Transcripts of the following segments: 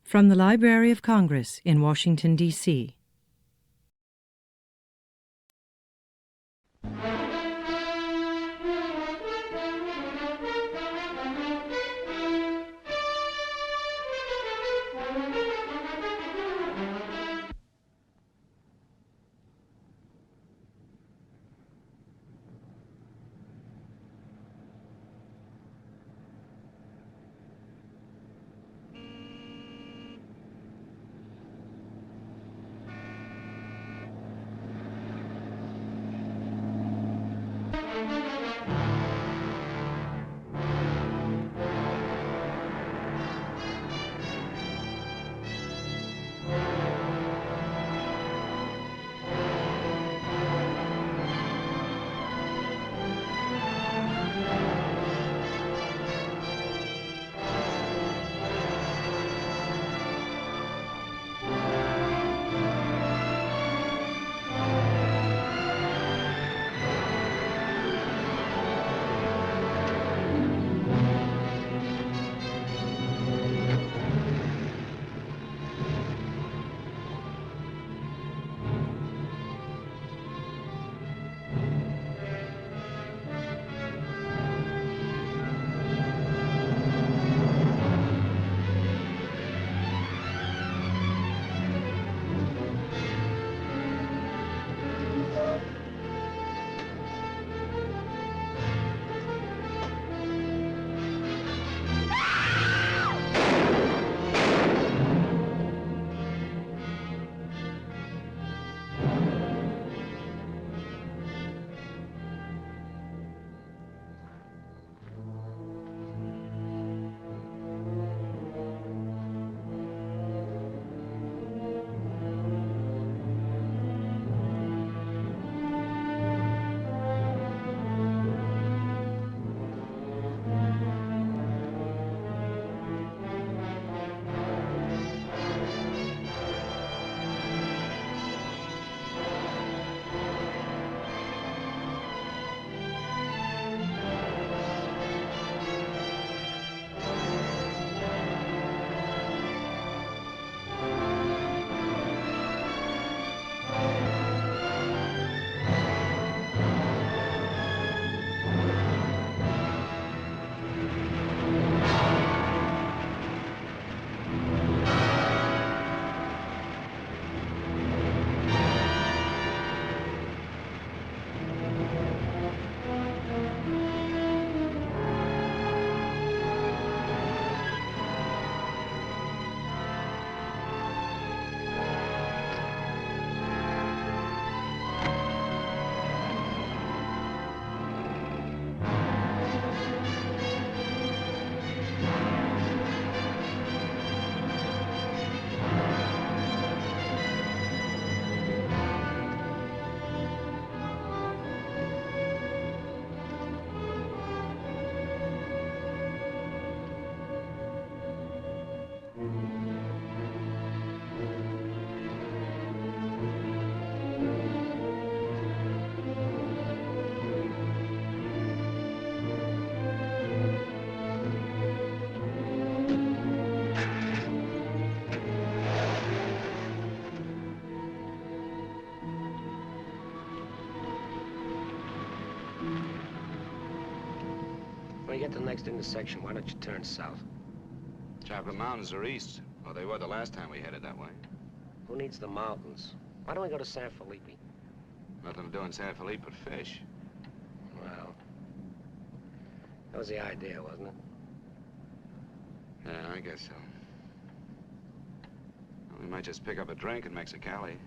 From the Library of Congress in Washington, D.C. When you get to the next intersection, why don't you turn south? Chocolate Mountains are east. Well, they were the last time we headed that way. Who needs the mountains? Why don't we go to San Felipe? Nothing to do in San Felipe but fish. Well, that was the idea, wasn't it? Yeah, I guess so. Well, we might just pick up a drink in Mexicali.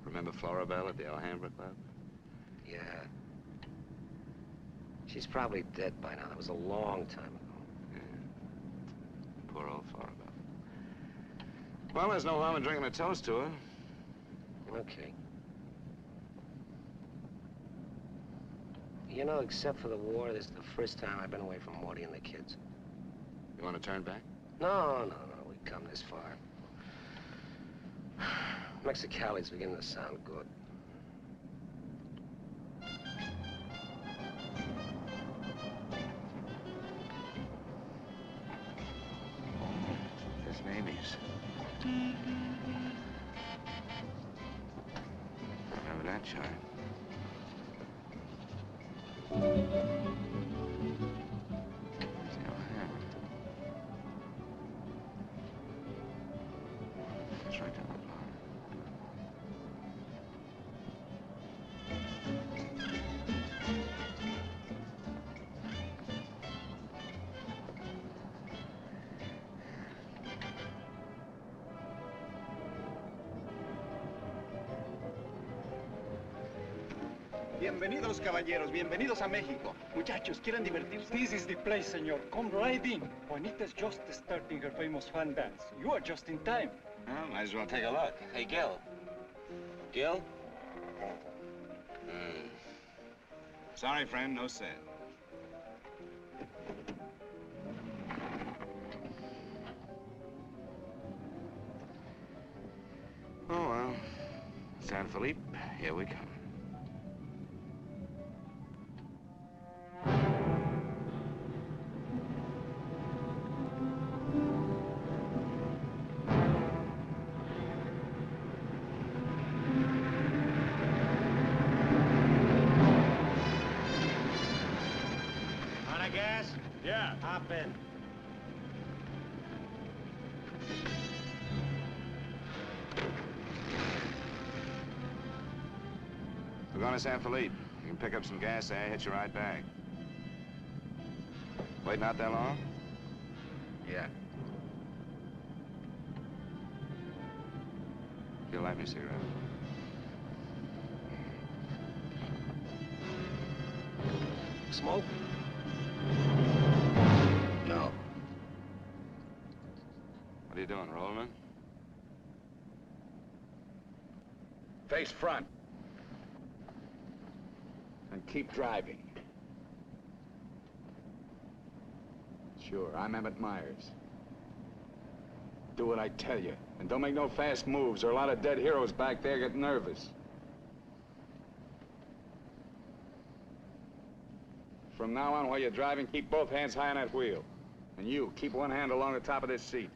Remember Floribel at the Alhambra Club? Yeah. She's probably dead by now. That was a long time ago. Yeah. Poor old Floribel. Well, there's no harm in drinking a toast to her. Okay. You know, except for the war, this is the first time I've been away from Morty and the kids. You want to turn back? No. We've come this far. Mexicali's beginning to sound good. It's Mavis. I remember that chart. Still here. It's right down the block. Bienvenidos, caballeros. Bienvenidos a México. Muchachos, ¿quieren divertirse? This is the place, senor. Come right in. Juanita's just starting her famous fan dance. You are just in time. Well, might as well take a look. Hey, Gil. Gil? Sorry, friend, no sale. Oh, well. San Felipe, here we come. Yeah. Hop in. We're going to San Felipe. You can pick up some gas there, hitch a ride back. Waiting out that long? Yeah. You'll light me a cigarette. Smoke? No. What are you doing, rolling? Face front. And keep driving. Sure, I'm Emmett Myers. Do what I tell you. And don't make no fast moves, or a lot of dead heroes back there get nervous. From now on, while you're driving, keep both hands high on that wheel. And you, keep one hand along the top of this seat.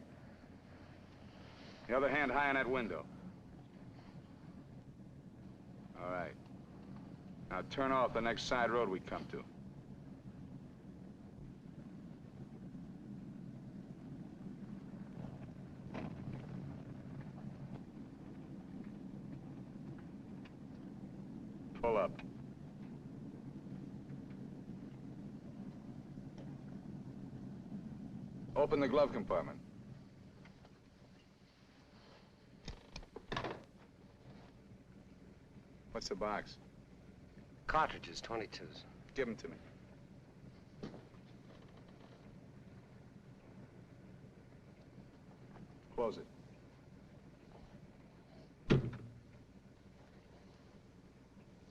The other hand high on that window. All right. Now turn off the next side road we come to. Pull up. Open the glove compartment. What's the box? Cartridges, 22s. Give them to me. Close it.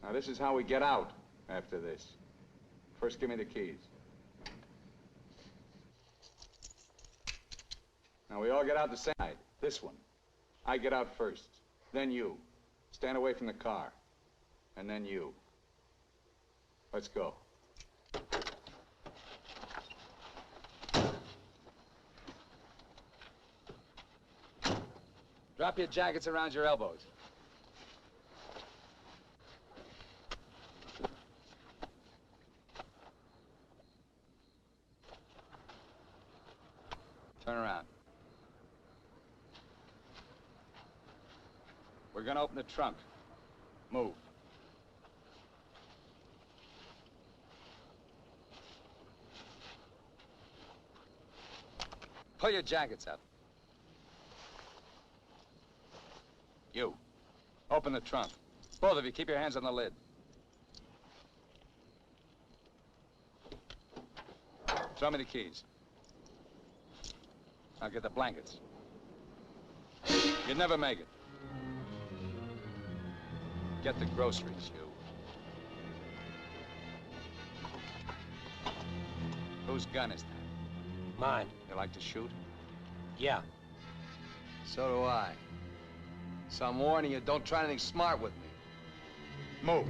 Now, this is how we get out after this. First, give me the keys. Now, we all get out the same side. This one. I get out first. Then you. Stand away from the car. And then you. Let's go. Drop your jackets around your elbows. Turn around. We're gonna open the trunk. Move. Pull your jackets up. You. Open the trunk. Both of you, keep your hands on the lid. Throw me the keys. Now get the blankets. You'd never make it. Get the groceries, you. Whose gun is that? Mine. You like to shoot? Yeah. So do I. So I'm warning you, don't try anything smart with me. Move.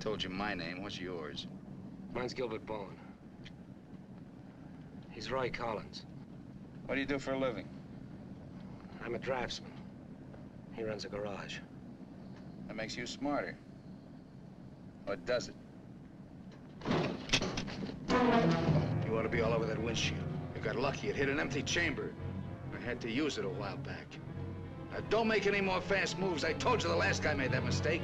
Told you my name. What's yours? Mine's Gilbert Bowen. He's Roy Collins. What do you do for a living? I'm a draftsman. He runs a garage. That makes you smarter. Or does it? You ought to be all over that windshield. You got lucky. It hit an empty chamber. I had to use it a while back. Now, don't make any more fast moves. I told you the last guy made that mistake.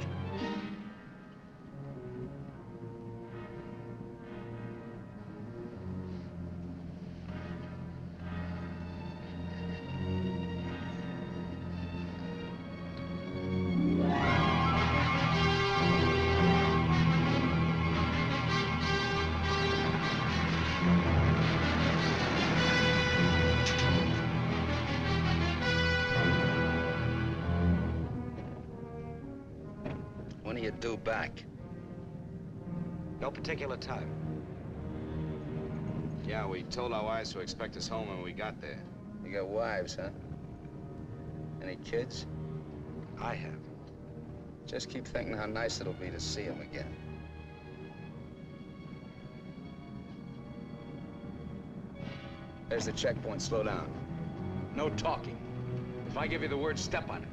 When are you due back? No particular time. Yeah, we told our wives to expect us home when we got there. You got wives, huh? Any kids? I have. Just keep thinking how nice it'll be to see them again. There's the checkpoint. Slow down. No talking. If I give you the word, step on it.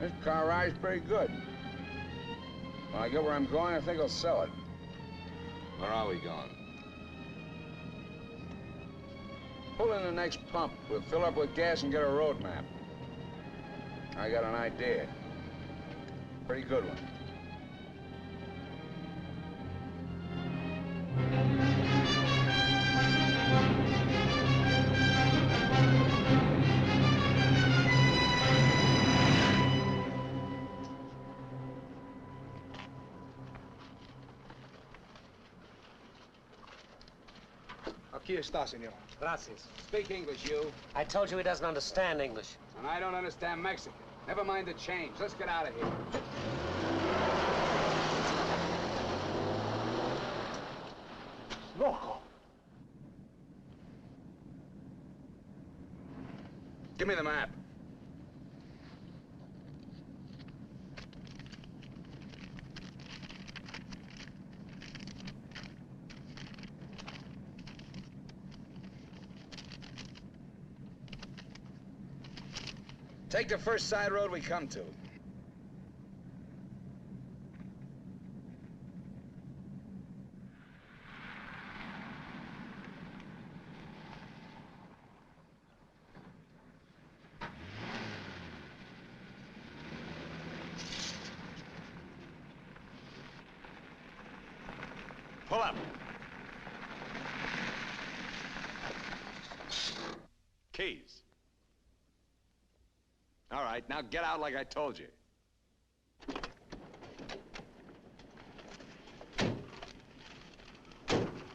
This car ride's pretty good. When I get where I'm going, I think I'll sell it. Where are we going? Pull in the next pump. We'll fill up with gas and get a road map. I got an idea. Pretty good one. Aquí está, senor. Gracias. Speak English, you. I told you he doesn't understand English. And I don't understand Mexican. Never mind the change. Let's get out of here. Loco. Give me the map. Take the first side road we come to. Pull up. Keys. All right, now get out like I told you.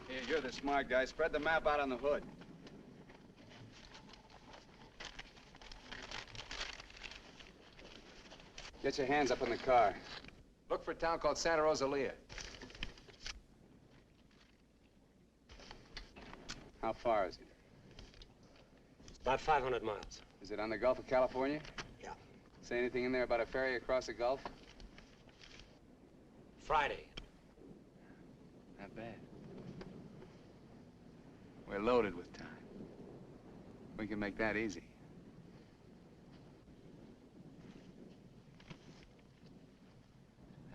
Here, you're the smart guy. Spread the map out on the hood. Get your hands up in the car. Look for a town called Santa Rosalia. How far is it? About 500 miles. Is it on the Gulf of California? Yeah. Say anything in there about a ferry across the Gulf? Friday. Not bad. We're loaded with time. We can make that easy.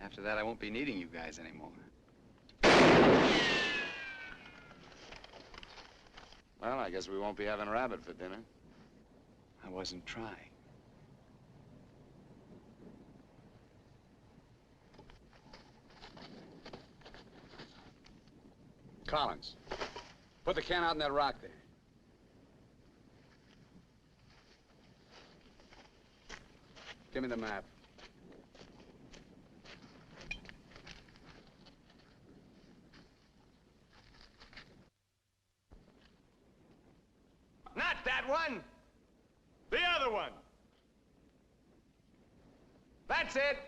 After that, I won't be needing you guys anymore. Well, I guess we won't be having rabbit for dinner. I wasn't trying. Collins, put the can out in that rock there. Give me the map. one. The other one. That's it.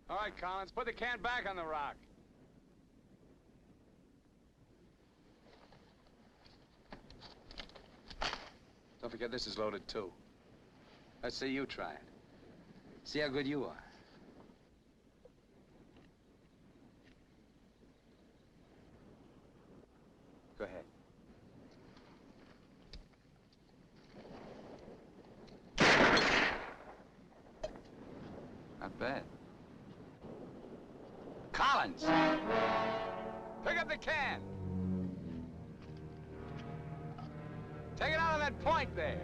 All right, Collins, put the can back on the rock. Don't forget this is loaded, too. Let's see you try it. See how good you are. Go ahead. Not bad. Collins! Pick up the can! Take it out on that point there.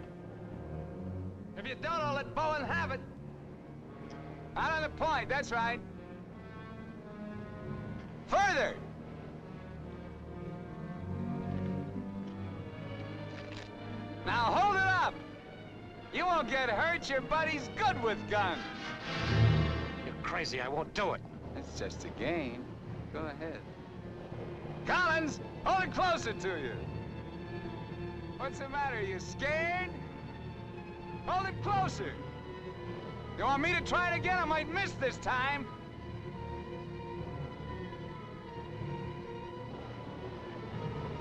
If you don't, I'll let Bowen have it. Out on the point, that's right. Further! Now hold it up! You won't get hurt, your buddy's good with guns. You're crazy, I won't do it. It's just a game. Go ahead. Collins, hold it closer to you. What's the matter, you scared? Hold it closer. You want me to try it again? I might miss this time.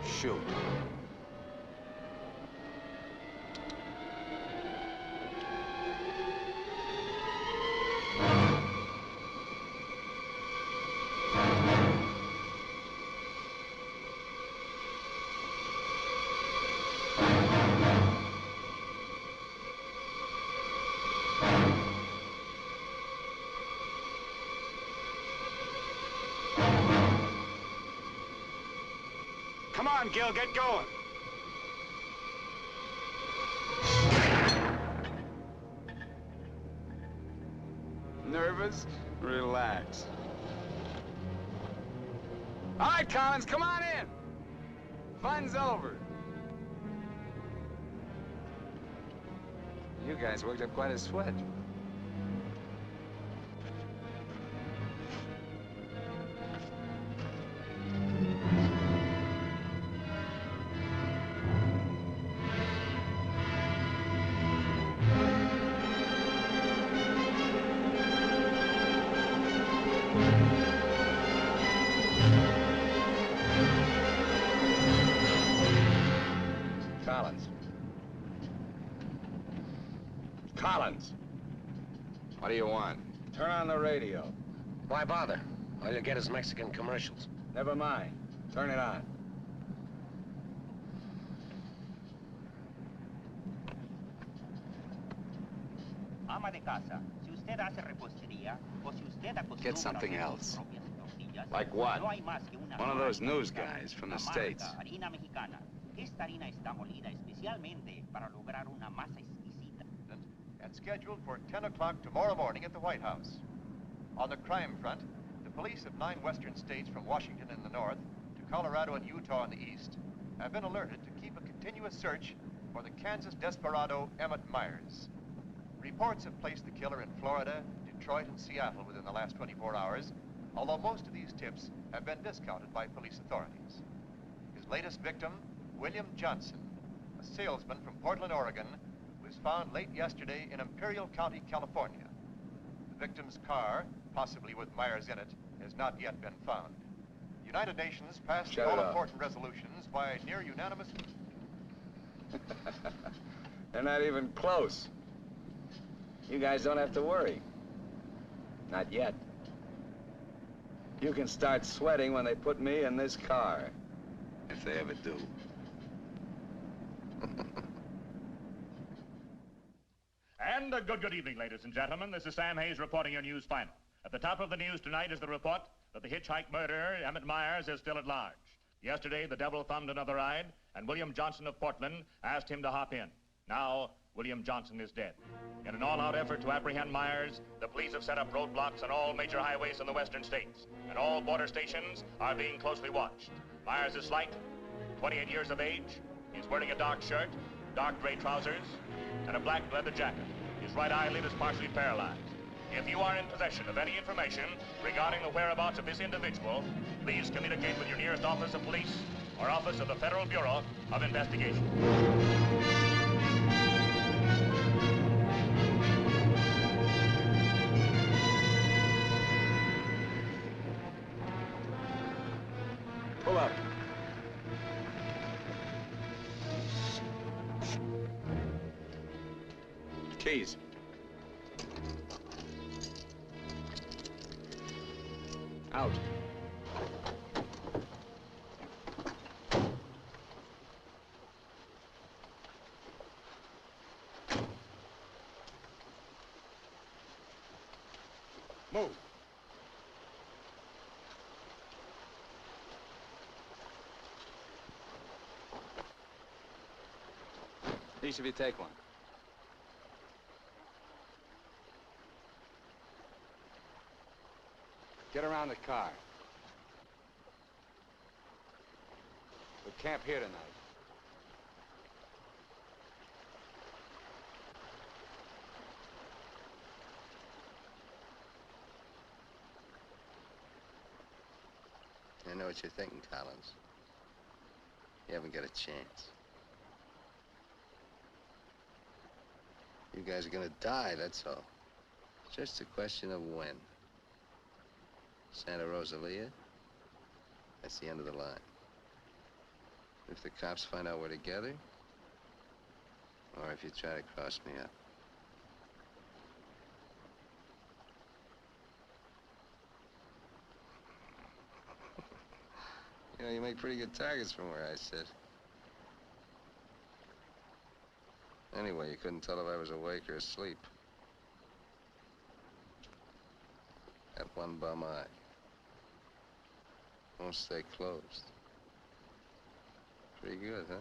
Shoot. Come on, Gil, get going. Nervous? Relax. All right, Collins, come on in. Fun's over. You guys worked up quite a sweat. Collins. What do you want? Turn on the radio. Why bother? All you'll get is Mexican commercials. Never mind. Turn it on. Ama de casa, si usted hace repostería o si usted acostumbra Get something hacer else. sus propias tortillas, Like what? no hay más que una One of sola those news marca, guys from the la marca States. harina mexicana. Esta harina está molida especialmente para lograr una masa exquisita. And scheduled for 10 o'clock tomorrow morning at the White House. On the crime front, the police of 9 western states from Washington in the north to Colorado and Utah in the east have been alerted to keep a continuous search for the Kansas desperado Emmett Myers. Reports have placed the killer in Florida, Detroit, and Seattle within the last 24 hours, although most of these tips have been discounted by police authorities. His latest victim, William Johnson, a salesman from Portland, Oregon, was found late yesterday in Imperial County, California. The victim's car, possibly with Myers in it, has not yet been found. The United Nations passed the all-important resolutions by near unanimous... They're not even close. You guys don't have to worry. Not yet. You can start sweating when they put me in this car. If they ever do. And a good evening, ladies and gentlemen. This is Sam Hayes reporting your news final. At the top of the news tonight is the report that the hitchhike murderer, Emmett Myers, is still at large. Yesterday, the devil thumbed another ride, and William Johnson of Portland asked him to hop in. Now, William Johnson is dead. In an all-out effort to apprehend Myers, the police have set up roadblocks on all major highways in the western states, and all border stations are being closely watched. Myers is slight, 28 years of age. He's wearing a dark shirt, dark gray trousers, and a black leather jacket. His right eyelid is partially paralyzed. If you are in possession of any information regarding the whereabouts of this individual, please communicate with your nearest office of police or office of the Federal Bureau of Investigation. Pull up. Keys. Out. Move. Each of you take one. Get around the car. We'll camp here tonight. I know what you're thinking, Collins. You haven't got a chance. You guys are gonna die, that's all. It's just a question of when. Santa Rosalia, that's the end of the line. If the cops find out we're together, or if you try to cross me up. You know, you make pretty good targets from where I sit. Anyway, you couldn't tell if I was awake or asleep. That one bum eye. Won't stay closed. Pretty good, huh?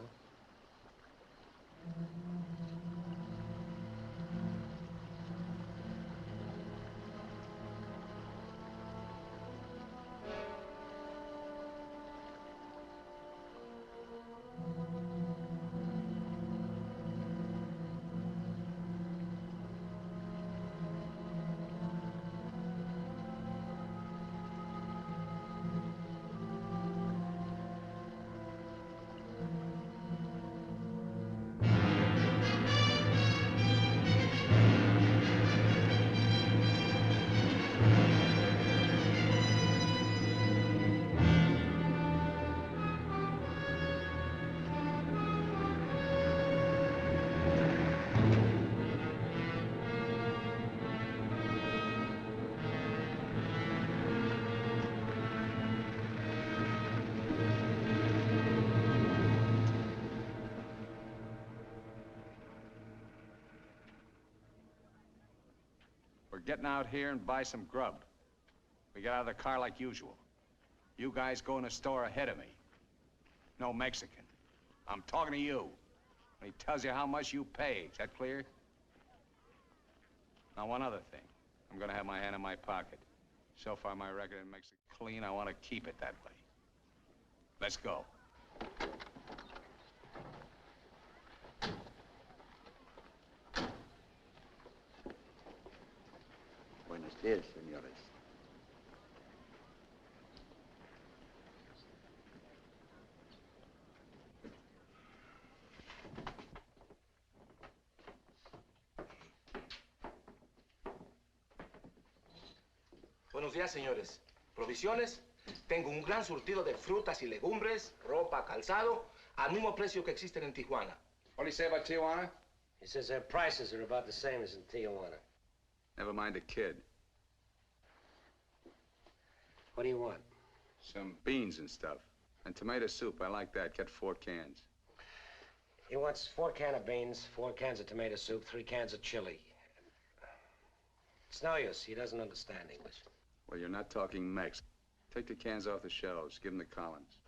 We're getting out here and buy some grub. We get out of the car like usual. You guys go in the store ahead of me. No Mexican. I'm talking to you. And he tells you how much you pay. Is that clear? Now, one other thing. I'm gonna have my hand in my pocket. So far, my record in Mexico clean. I want to keep it that way. Let's go. Buenos días, señores. Buenos días, señores. ¿Provisiones? Tengo un gran surtido de frutas y legumbres, ropa, calzado, al mismo precio que existen en Tijuana. What do you say about Tijuana? He says their prices are about the same as in Tijuana. Never mind the kid. What do you want? Some beans and stuff. And tomato soup. I like that. Get 4 cans. He wants 4 cans of beans, 4 cans of tomato soup, 3 cans of chili. It's no use. He doesn't understand English. Well, you're not talking Mex. Take the cans off the shelves. Give them to Collins.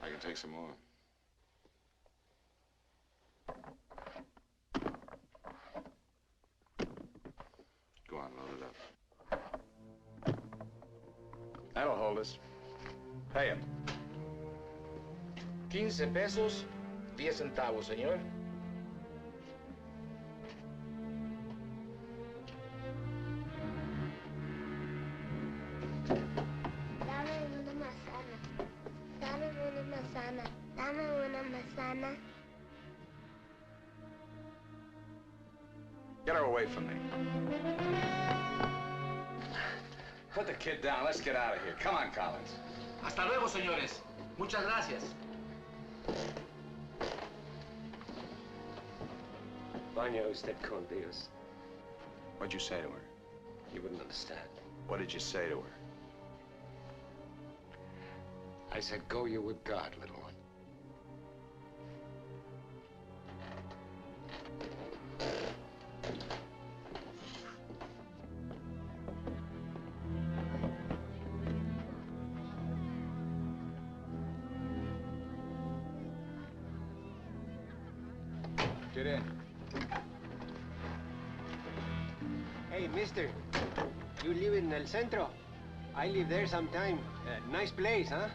I can take some more. Go on, load it up. That'll hold us. Pay him. 15 pesos, 10 centavos, señor. Dame una manzana. Dame una manzana. Dame una manzana. Get her away from me. Put the kid down. Let's get out of here. Come on, Collins. Hasta luego, señores. Muchas gracias. Vaya usted con Dios. What'd you say to her? You wouldn't understand. What did you say to her? I said, go you with God, little one. Get in. Hey, mister. You live in El Centro? I live there sometime. Nice place, huh?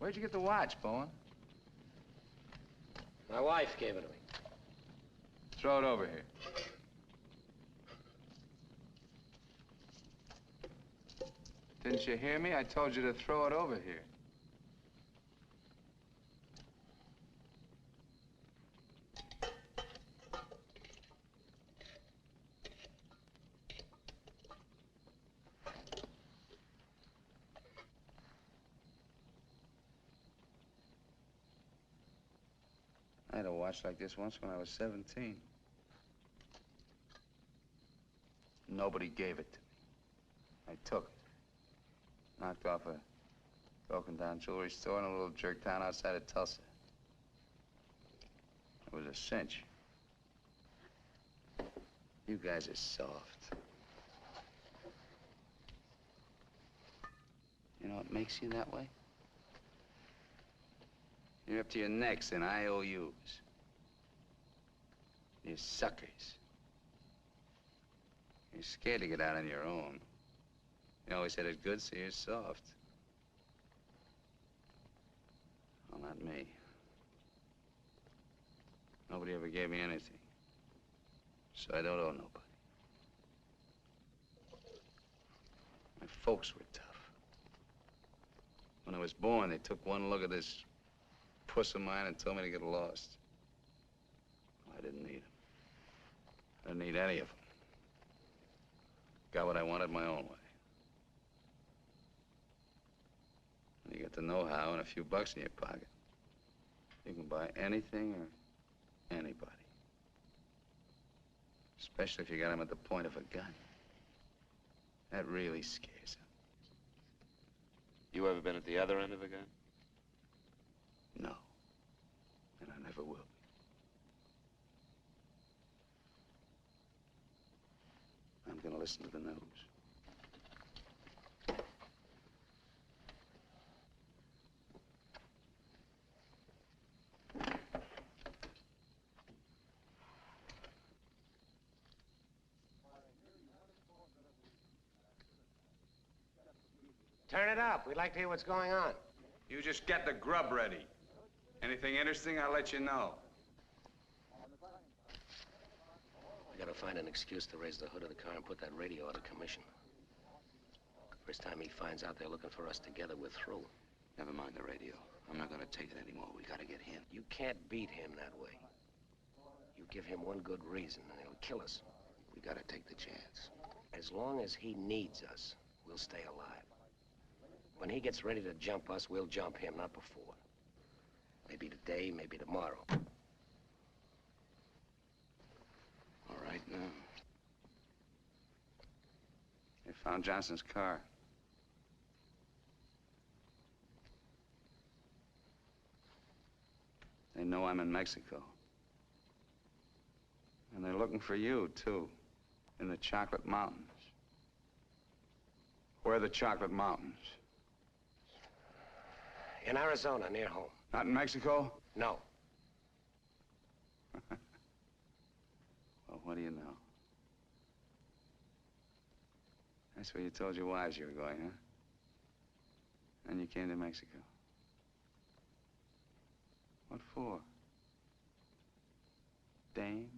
Where'd you get the watch, Bowen? My wife gave it to me. Throw it over here. Didn't you hear me? I told you to throw it over here. I had a watch like this once when I was 17. Nobody gave it to me. I took it. Knocked off a broken-down jewelry store in a little jerk town outside of Tulsa. It was a cinch. You guys are soft. You know what makes you that way? You're up to your necks in IOUs. You're suckers. You're scared to get out on your own. You always had it good, so you're soft. Well, not me. Nobody ever gave me anything. So I don't owe nobody. My folks were tough. When I was born, they took one look at this puss of mine and told me to get lost. Well, I didn't need them. I didn't need any of them. Got what I wanted my own way. When you get the know-how and a few bucks in your pocket, you can buy anything or anybody. Especially if you got them at the point of a gun. That really scares them. You ever been at the other end of a gun? No. And I never will be. I'm gonna listen to the news. Turn it up. We'd like to hear what's going on. You just get the grub ready. Anything interesting, I'll let you know. I gotta find an excuse to raise the hood of the car and put that radio out of commission. First time he finds out they're looking for us together, we're through. Never mind the radio. I'm not gonna take it anymore. We gotta get him. You can't beat him that way. You give him one good reason and he'll kill us. We gotta take the chance. As long as he needs us, we'll stay alive. When he gets ready to jump us, we'll jump him, not before. Maybe today, maybe tomorrow. All right, now. They found Johnson's car. They know I'm in Mexico. And they're looking for you, too, in the Chocolate Mountains. Where are the Chocolate Mountains? In Arizona, near home. Not in Mexico? No. Well, what do you know? That's where you told your wives you were going, huh? And you came to Mexico. What for? Dames?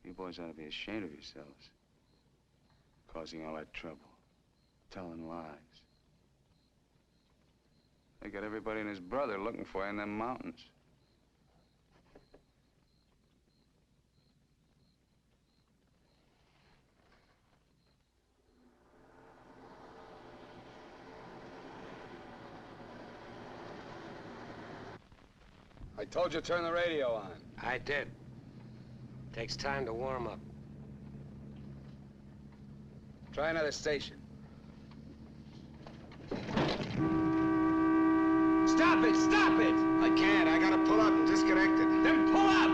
You boys ought to be ashamed of yourselves. Causing all that trouble. Telling lies. They got everybody and his brother looking for you in them mountains. I told you to turn the radio on. I did. Takes time to warm up. Try another station. Stop it! Stop it! I can't. I gotta pull up and disconnect it. Then pull up!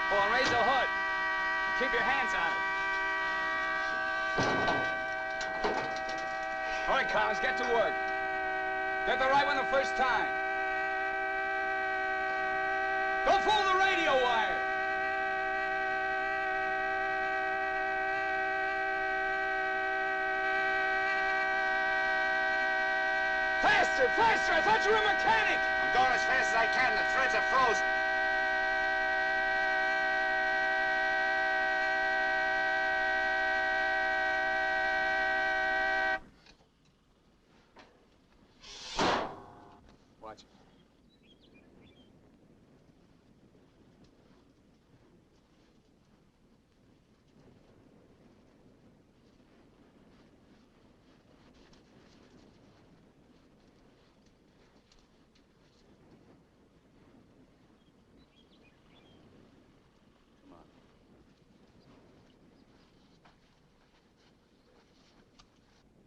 Go on, raise the hood. Keep your hands on it. All right, Collins, get to work. Get the right one the first time. Don't fool the radio wire. Faster, faster! I thought you were a mechanic! I'm going as fast as I can. The threads are frozen. Watch it.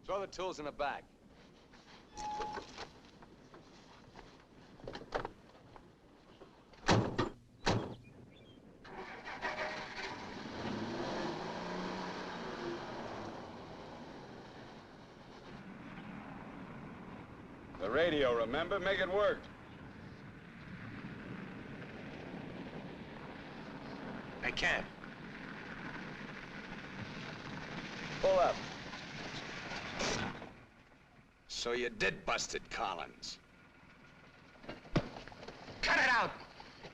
Throw the tools in the back. The radio, remember? Make it work. I can't. Pull up. So you did bust it, Collins. Cut it out!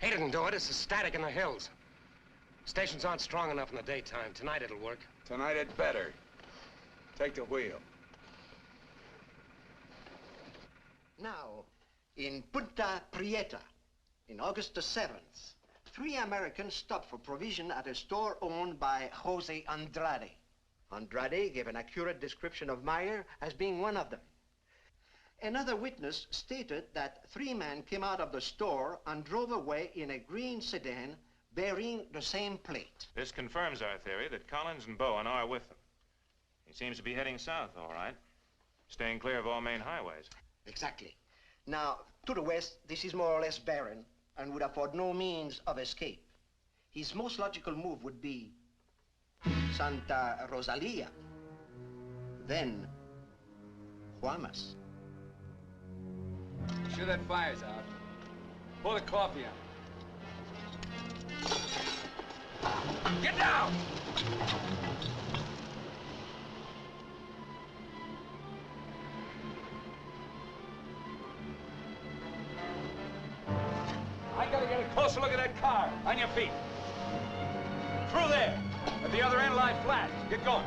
He didn't do it. It's the static in the hills. Stations aren't strong enough in the daytime. Tonight it'll work. Tonight it better. Take the wheel. Now, in Punta Prieta, in August the 7th, 3 Americans stopped for provision at a store owned by Jose Andrade. Andrade gave an accurate description of Meyer as being one of them. Another witness stated that 3 men came out of the store and drove away in a green sedan bearing the same plate. This confirms our theory that Collins and Bowen are with them. He seems to be heading south, all right, staying clear of all main highways. Exactly. Now, to the west, this is more or less barren and would afford no means of escape. His most logical move would be Santa Rosalia, then Guamas. Sure that fire's out. Pour the coffee on. Get down! I gotta get a closer look at that car. On your feet. Through there. At the other end, lie flat. Get going.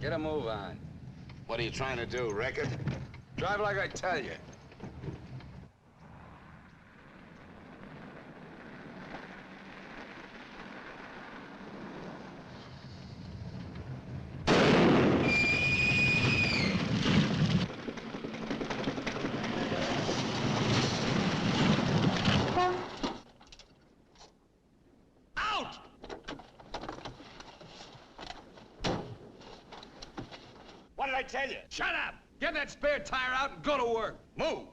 Get a move on. What are you trying to do, wreck it? Drive like I tell you. What did I tell you? Shut up! Get that spare tire out and go to work. Move!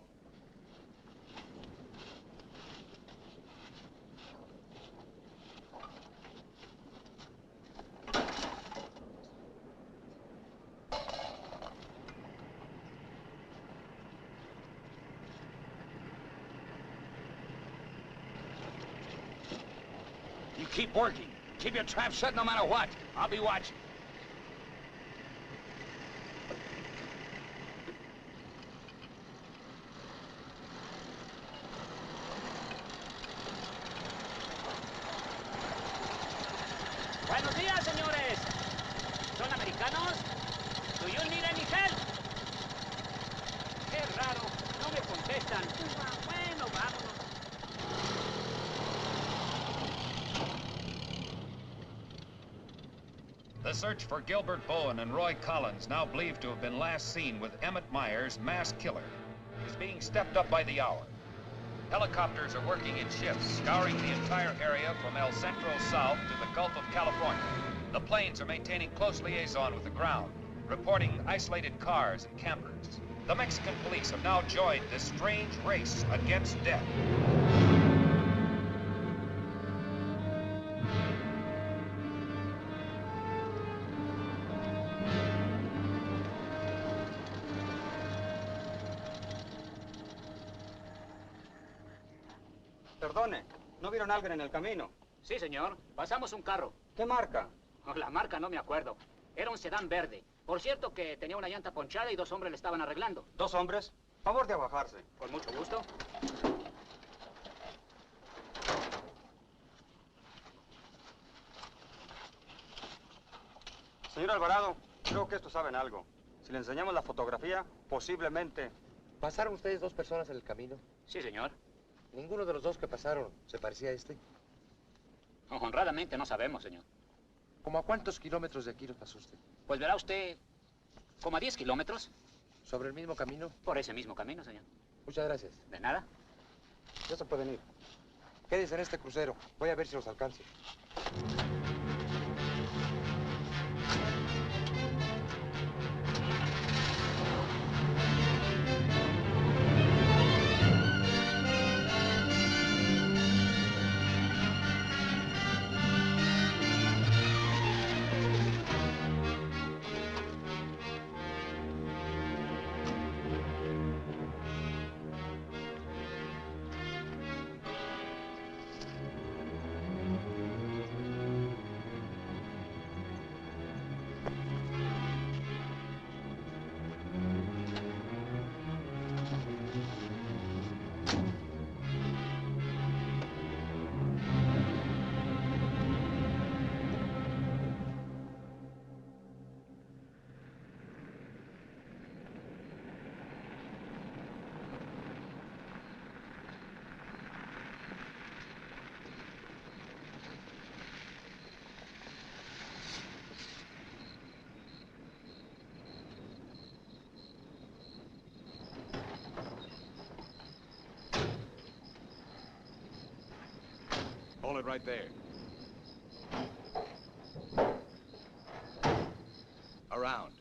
You keep working. Keep your trap shut no matter what. I'll be watching. Buenos días, señores. ¿Son americanos? Do you need any help? Qué raro, no me contestan. Bueno, vámonos. The search for Gilbert Bowen and Roy Collins, now believed to have been last seen with Emmett Myers, mass killer, is being stepped up by the hour. Helicopters are working in shifts, scouring the entire area from El Centro south to the Gulf of California. The planes are maintaining close liaison with the ground, reporting isolated cars and campers. The Mexican police have now joined this strange race against death. Perdone, ¿no vieron a alguien en el camino? Sí, señor. Pasamos un carro. ¿Qué marca? Oh, la marca no me acuerdo. Era un sedán verde. Por cierto que tenía una llanta ponchada y dos hombres le estaban arreglando. ¿Dos hombres? Favor de abajarse. Con mucho gusto. Señor Alvarado, creo que estos saben algo. Si le enseñamos la fotografía, posiblemente... ¿Pasaron ustedes dos personas en el camino? Sí, señor. ¿Ninguno de los dos que pasaron se parecía a este? Honradamente no sabemos, señor. ¿Cómo a cuántos kilómetros de aquí nos pasó usted? Pues verá usted, como a 10 kilómetros. ¿Sobre el mismo camino? Por ese mismo camino, señor. Muchas gracias. De nada. Ya se pueden ir. Quédense en este crucero. Voy a ver si los alcanzo. Hold it right there. Around.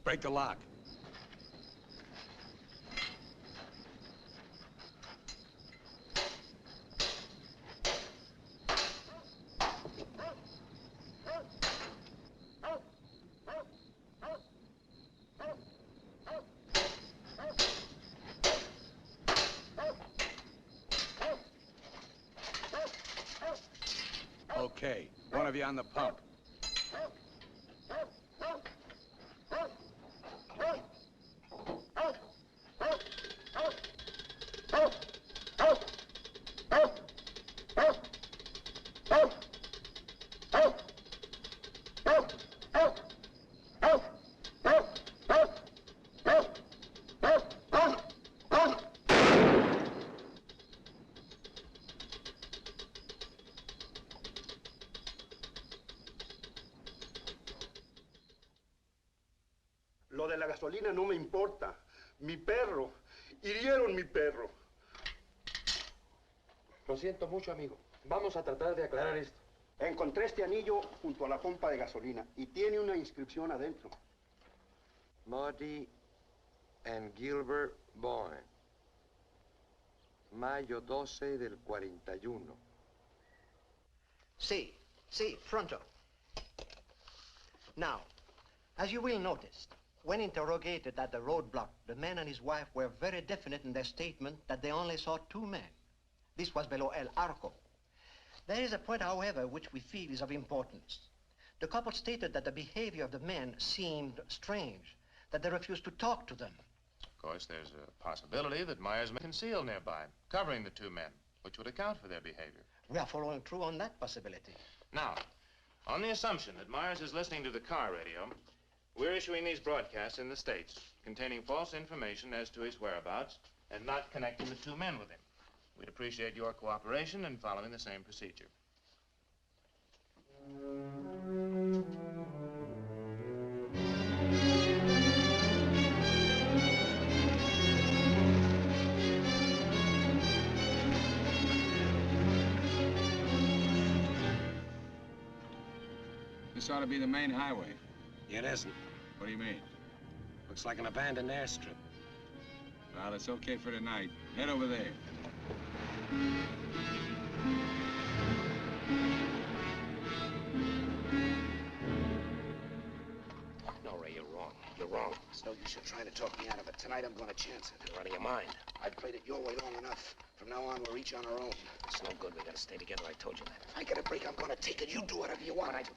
Break the lock. Okay, one of you on the pump. Lo de la gasolina no me importa. Mi perro. Hirieron mi perro. Lo siento mucho, amigo. Vamos a tratar de aclarar esto. Encontré este anillo junto a la pompa de gasolina y tiene una inscripción adentro. Maudie and Gilbert Bowen. Mayo 12 del 41. Sí, pronto. Now, as you will notice, when interrogated at the roadblock, the man and his wife were very definite in their statement that they only saw two men. This was below El Arco. There is a point, however, which we feel is of importance. The couple stated that the behavior of the men seemed strange, that they refused to talk to them. Of course, there's a possibility that Myers may conceal nearby, covering the two men, which would account for their behavior. We are following through on that possibility. Now, on the assumption that Myers is listening to the car radio, we're issuing these broadcasts in the States, containing false information as to his whereabouts and not connecting the two men with him. We'd appreciate your cooperation in following the same procedure. This ought to be the main highway. It isn't. What do you mean? Looks like an abandoned airstrip. Well, it's okay for tonight. Head over there. No, Ray, you're wrong. You're wrong. It's no use you trying to talk me out of it. Tonight I'm gonna chance it. You're out of your mind. I've played it your way long enough. From now on, we're each on our own. It's no good. We gotta stay together. I told you that. If I get a break, I'm gonna take it. You do whatever you want. What I do.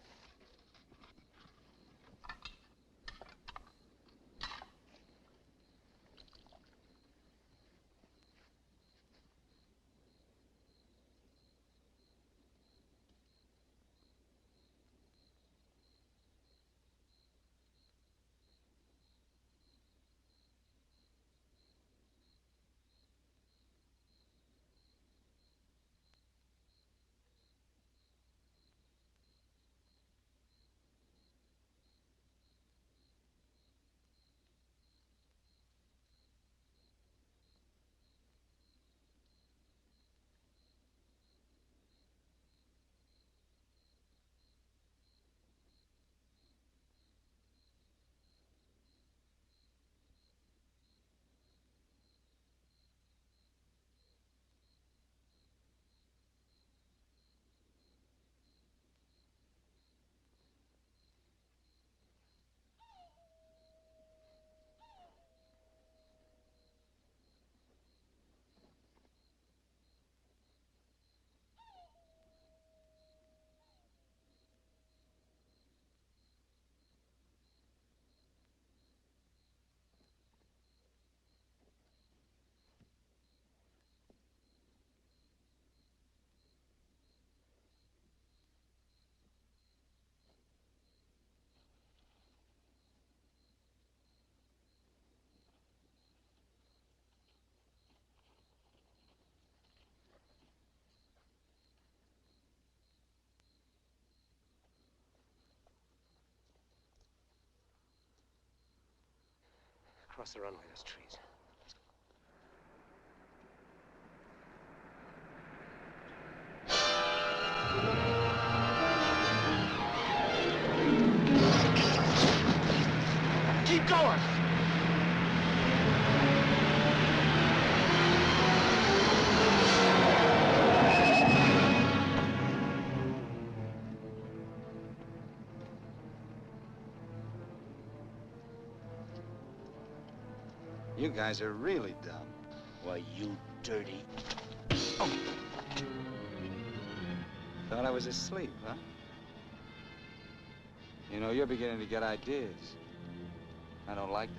Across the runway, there's trees. Keep going! You guys are really dumb. Why, you dirty... Oh. Thought I was asleep, huh? You know, you're beginning to get ideas. I don't like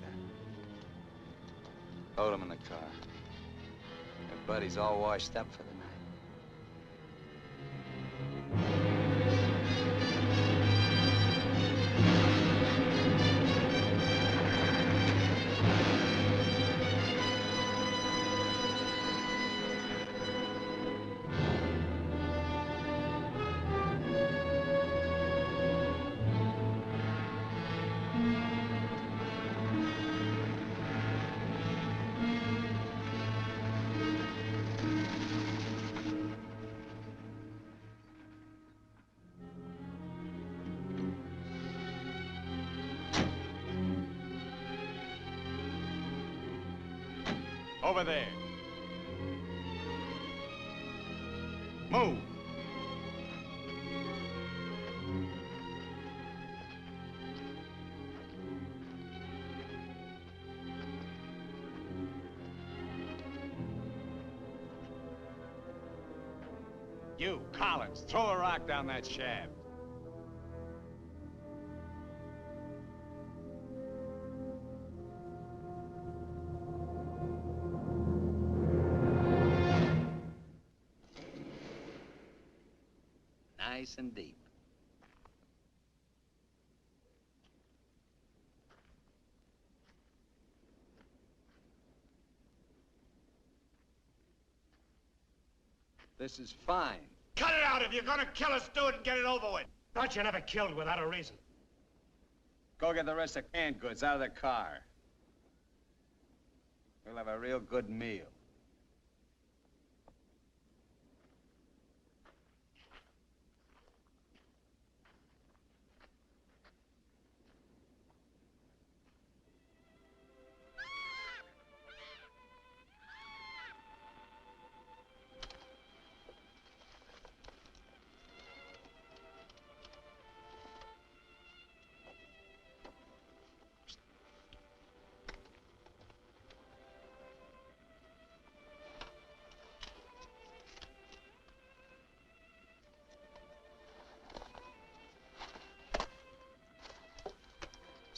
that. Load him in the car. Your buddy's all washed up for the night. Over there. Move. You, Collins, throw a rock down that shaft. Nice and deep. This is fine. Cut it out. If you're gonna kill us, do it and get it over with. Thought you never killed without a reason. Go get the rest of canned goods out of the car. We'll have a real good meal.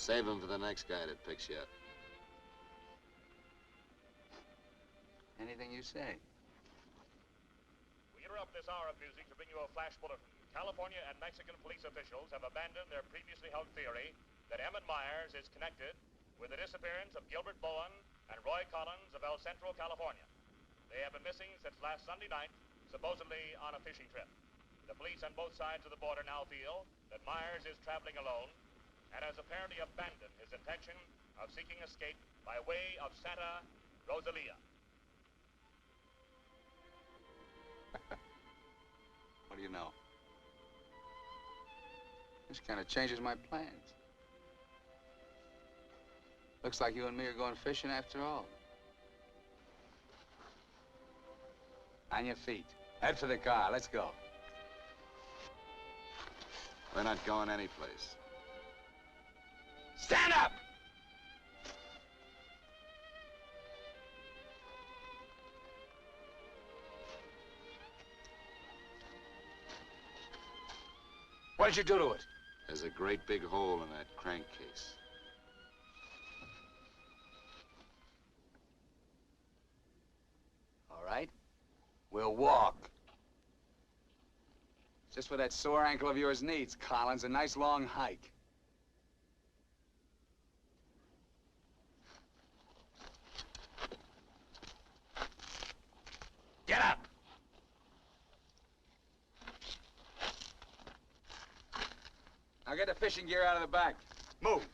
Save him for the next guy that picks you up. Anything you say. We interrupt this hour of music to bring you a flash bulletin. California and Mexican police officials have abandoned their previously held theory that Edmund Myers is connected with the disappearance of Gilbert Bowen and Roy Collins of El Centro, California. They have been missing since last Sunday night, supposedly on a fishing trip. The police on both sides of the border now feel that Myers is traveling alone and has apparently abandoned his intention of seeking escape by way of Santa Rosalia. What do you know? This kind of changes my plans. Looks like you and me are going fishing after all. On your feet. Head for the car. Let's go. We're not going anyplace. Stand up! What did you do to it? There's a great big hole in that crankcase. All right. We'll walk. Just what that sore ankle of yours needs, Collins. A nice long hike. Get up! Now get the fishing gear out of the back. Move.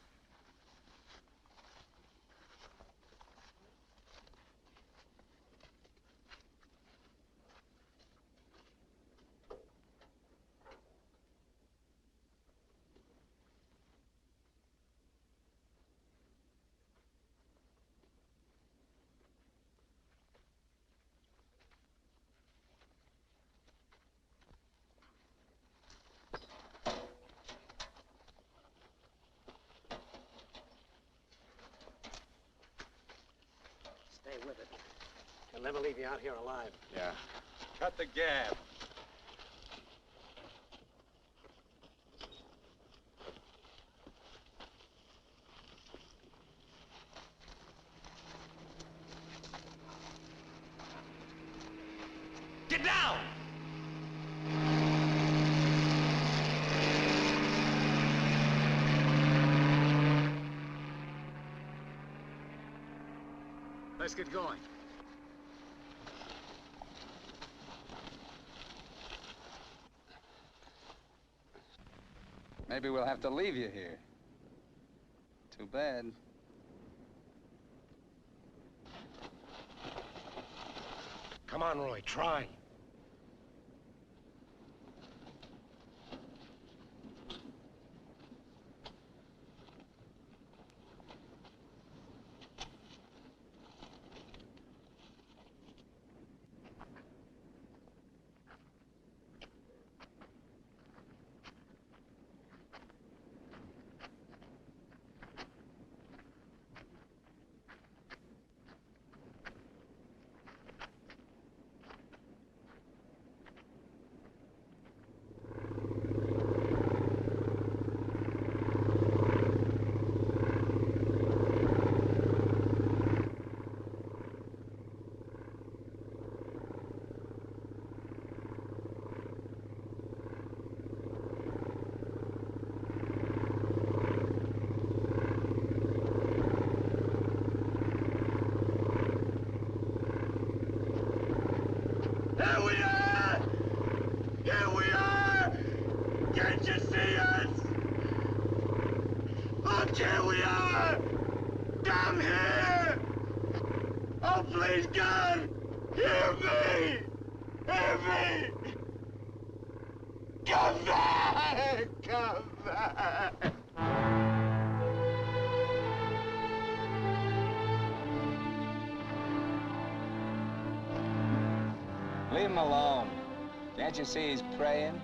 with it. He'll never leave you out here alive. Yeah. Cut the gab. Get down! Let's get going. Maybe we'll have to leave you here. Too bad. Come on, Roy, try. Here we are! Here we are! Can't you see us? Look, here we are! Come here! Oh, please, God! Hear me! Hear me! Come back! Come back! Leave him alone. Can't you see he's praying?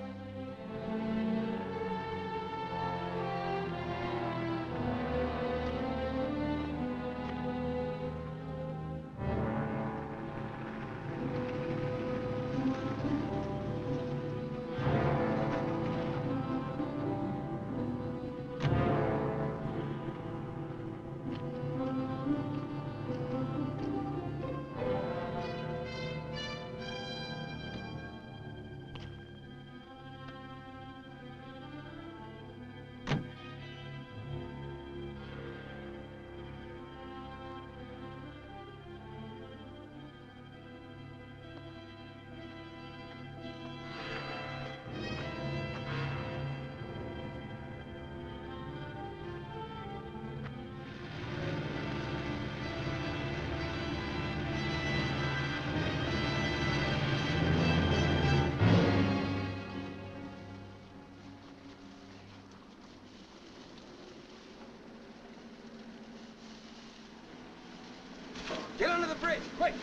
Get under the bridge, quick!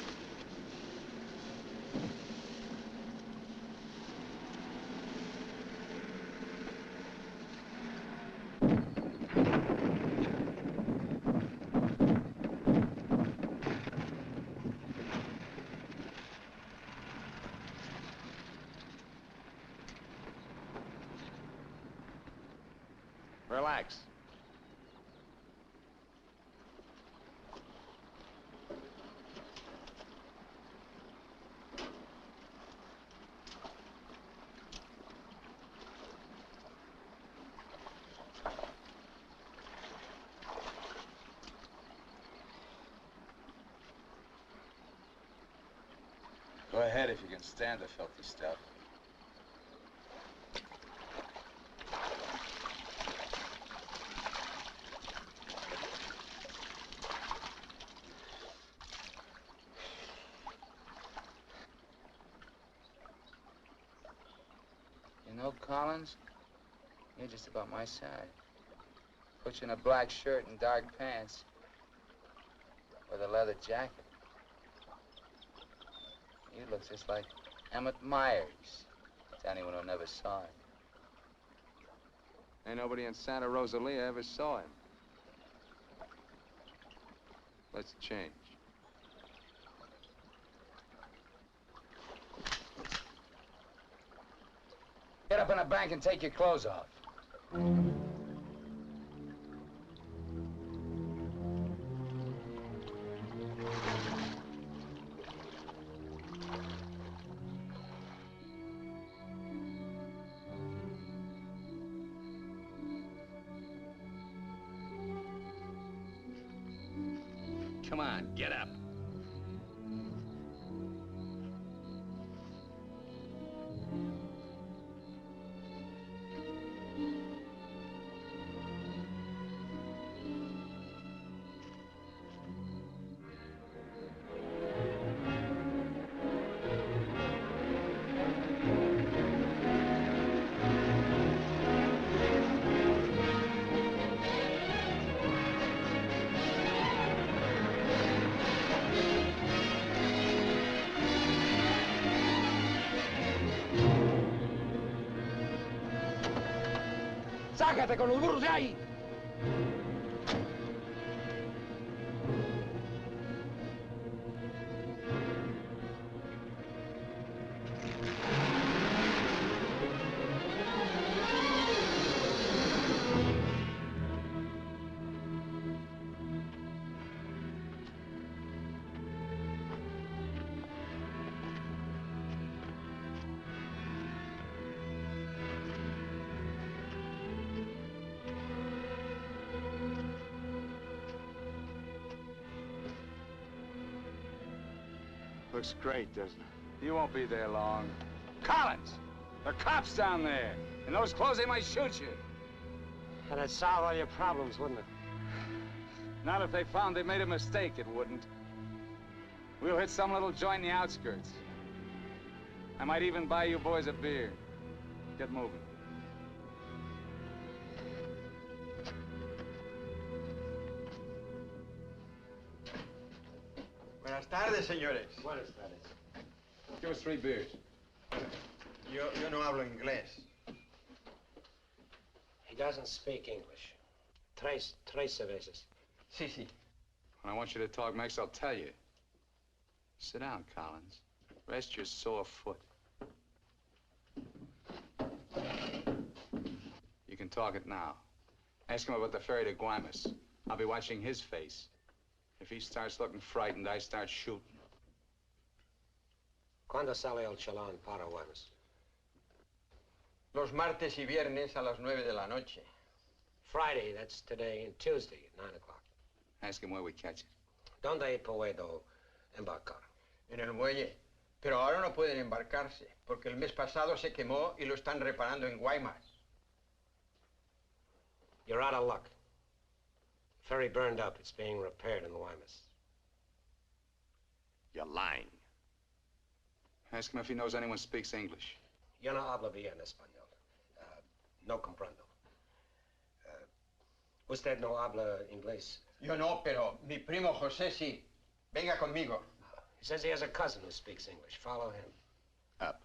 Relax. Go ahead if you can stand the filthy stuff. You know, Collins, you're just about my size. Put you in a black shirt and dark pants with a leather jacket. You look just like Emmett Myers, to anyone who never saw him. Ain't nobody in Santa Rosalia ever saw him. Let's change. Get up in the bank and take your clothes off. Come on, get up. ¡Sácate con los burros de ahí! Looks great, doesn't it? You won't be there long. Collins! There are cops down there. In those clothes, they might shoot you. That'd solve all your problems, wouldn't it? Not if they found they made a mistake, it wouldn't. We'll hit some little joint in the outskirts. I might even buy you boys a beer. Get moving. Buenas tardes, señores. Buenas tardes. Give us 3 beers. Yo no hablo inglés. He doesn't speak English. Tres cervezas. Sí, sí. When I want you to talk Mex, I'll tell you. Sit down, Collins. Rest your sore foot. You can talk it now. Ask him about the ferry to Guaymas. I'll be watching his face. If he starts looking frightened, I start shooting. ¿Cuándo sale el chalán para Guaymas? Los martes y viernes a las 9 de la noche. Friday, that's today, and Tuesday at 9 o'clock. Ask him where we catch it. ¿Dónde puedo embarcar? En el muelle. Pero ahora no pueden embarcarse, porque el mes pasado se quemó y lo están reparando en Guaymas. You're out of luck. Ferry burned up. It's being repaired in Guaymas. You're lying. Ask him if he knows anyone speaks English. Yo no hablo bien español. No comprendo. Usted no habla inglés. Yo no, pero mi primo José sí. Venga conmigo. He says he has a cousin who speaks English. Follow him. Up.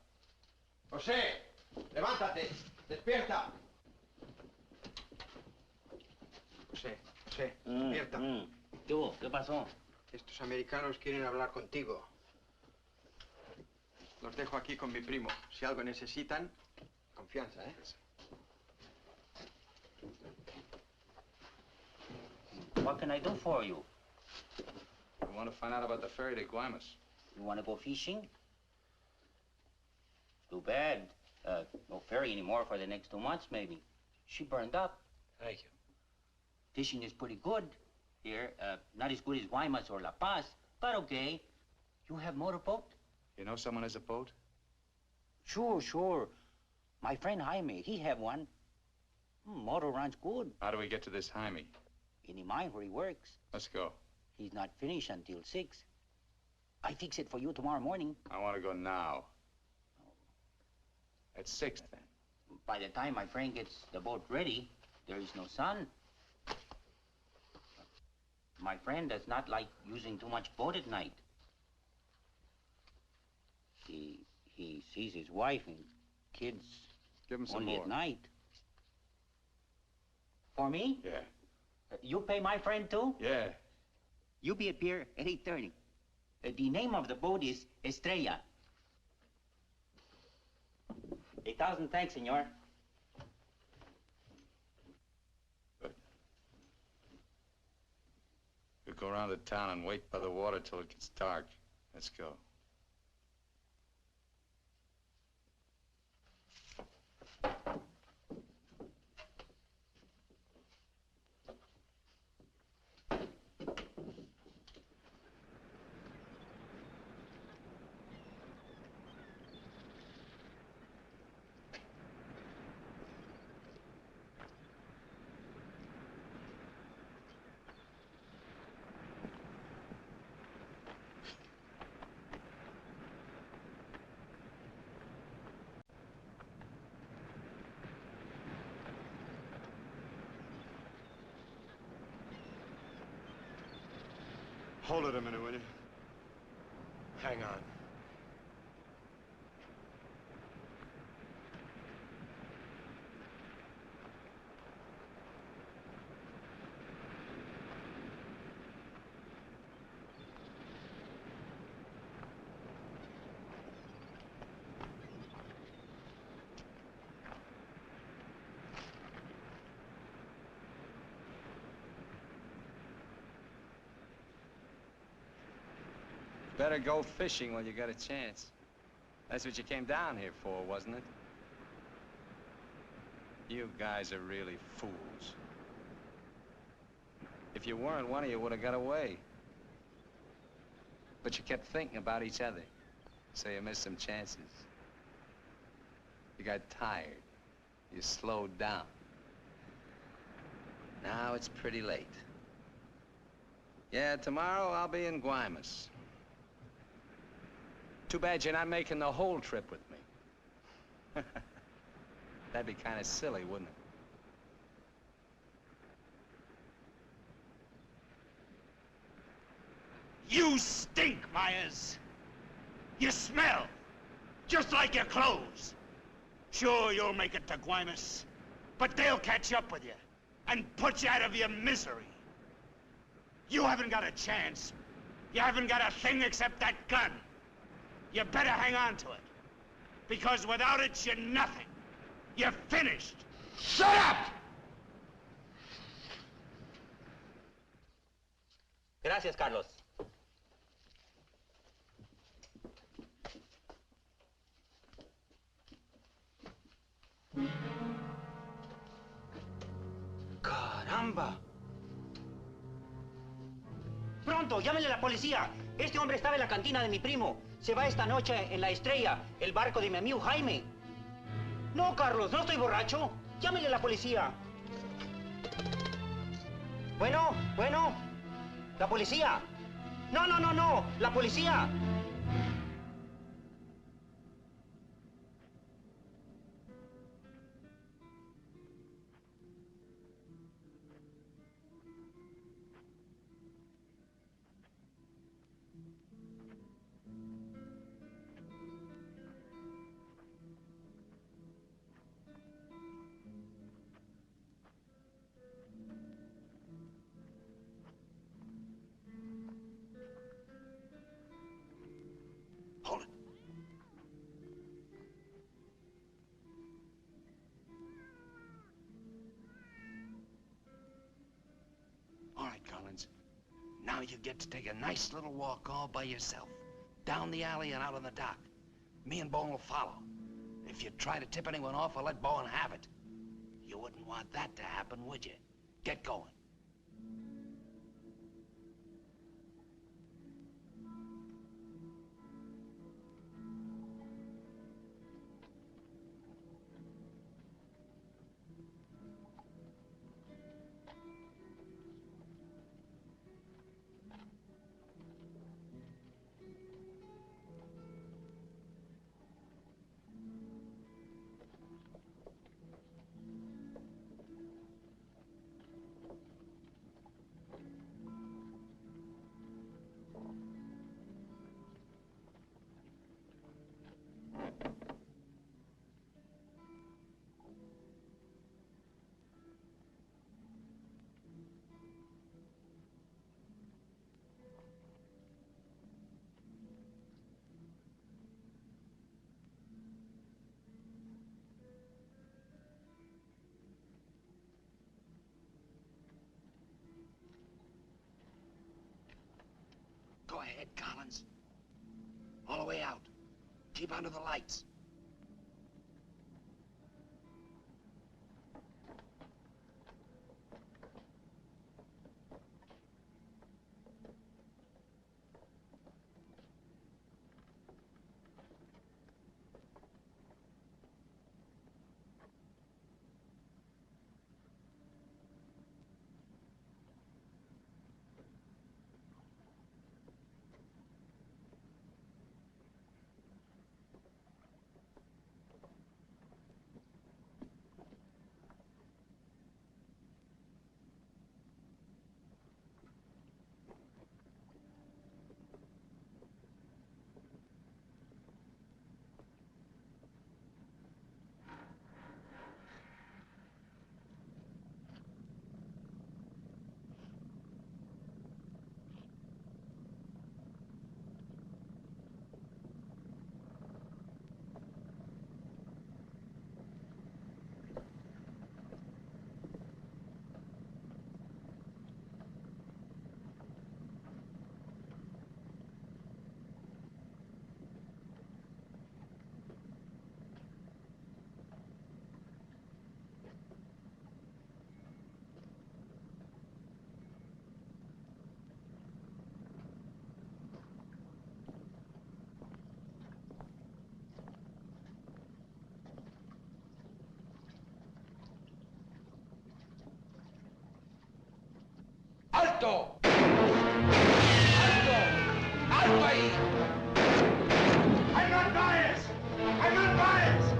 José, levántate. Despierta. José, despierta. ¿Qué pasó? Estos americanos quieren hablar contigo. Los dejo aquí con mi primo. Si algo necesitan, confianza, ¿eh? What can I do for you? We want to find out about the ferry to Guaymas. You want to go fishing? Too bad. No ferry anymore for the next 2 months, maybe. She burned up. Thank you. Fishing is pretty good here. Not as good as Guaymas or La Paz, but okay. You have motorboat? You know someone has a boat? Sure. My friend Jaime, he have one. Motor runs good. How do we get to this Jaime? In the mine where he works. Let's go. He's not finished until 6. I fix it for you tomorrow morning. I want to go now. At 6, then. By the time my friend gets the boat ready, there is no sun. My friend does not like using too much boat at night. He sees his wife and kids Give him some only more. at night. For me? Yeah. You pay my friend too? Yeah. You be at pier at 8:30. The name of the boat is Estrella. 1,000 thanks, senor. Good. We'll go around the town and wait by the water till it gets dark. Let's go. Hold it a minute, will you? Hang on. Better go fishing while you got a chance. That's what you came down here for, wasn't it? You guys are really fools. If you weren't, one of you would have got away. But you kept thinking about each other, so you missed some chances. You got tired. You slowed down. Now it's pretty late. Yeah, tomorrow I'll be in Guaymas. Too bad you're not making the whole trip with me. That'd be kind of silly, wouldn't it? You stink, Myers. You smell, just like your clothes. Sure, you'll make it to Guaymas, but they'll catch up with you and put you out of your misery. You haven't got a chance. You haven't got a thing except that gun. You better hang on to it, because without it, you're nothing. You're finished. Shut up! Gracias, Carlos. Caramba. Pronto, llámenle a la policía. Este hombre estaba en la cantina de mi primo. Se va esta noche en la Estrella, el barco de mi amigo Jaime. No, Carlos, no estoy borracho. Llámenle a la policía. Bueno, la policía. No, la policía. All right, Collins. Now you get to take a nice little walk all by yourself. Down the alley and out on the dock. Me and Bowen will follow. If you try to tip anyone off, I'll let Bowen have it. You wouldn't want that to happen, would you? Get going. Collins. All the way out. Keep under the lights. ¡Alto! ¡Alto! ¡Alto ahí! I'm not biased! I'm not biased!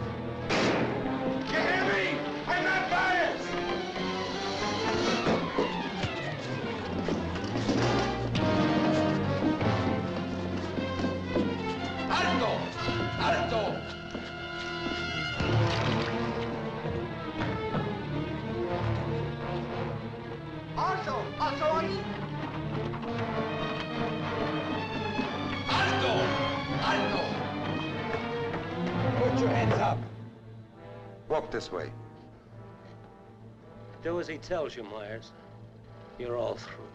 You hear me? I'm not biased! ¡Alto! ¡Alto! ¡Alto ahí! ¡Alto! ¡Alto! Put your hands up. Walk this way. Do as he tells you, Myers. You're all through.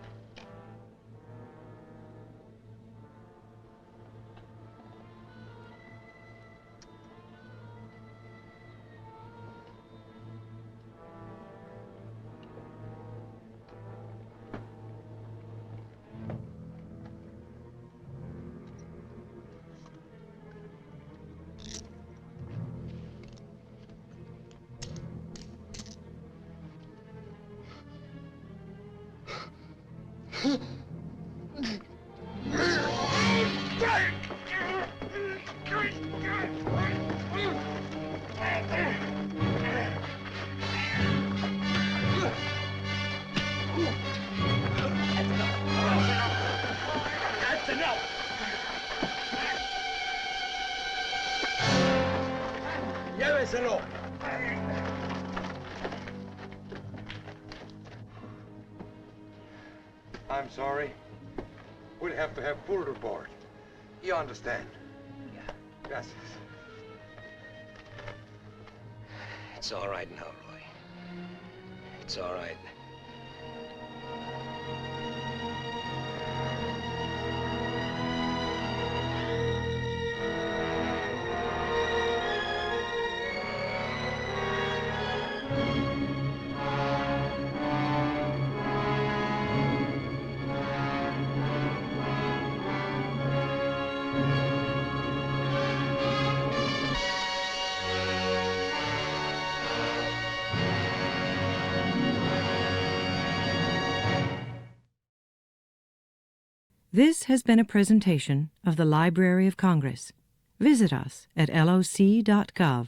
That's enough! Lléveselo. I'm sorry. We'll have to have full report. You understand? Yeah. Gracias. It's all right now, Roy. It's all right. This has been a presentation of the Library of Congress. Visit us at loc.gov.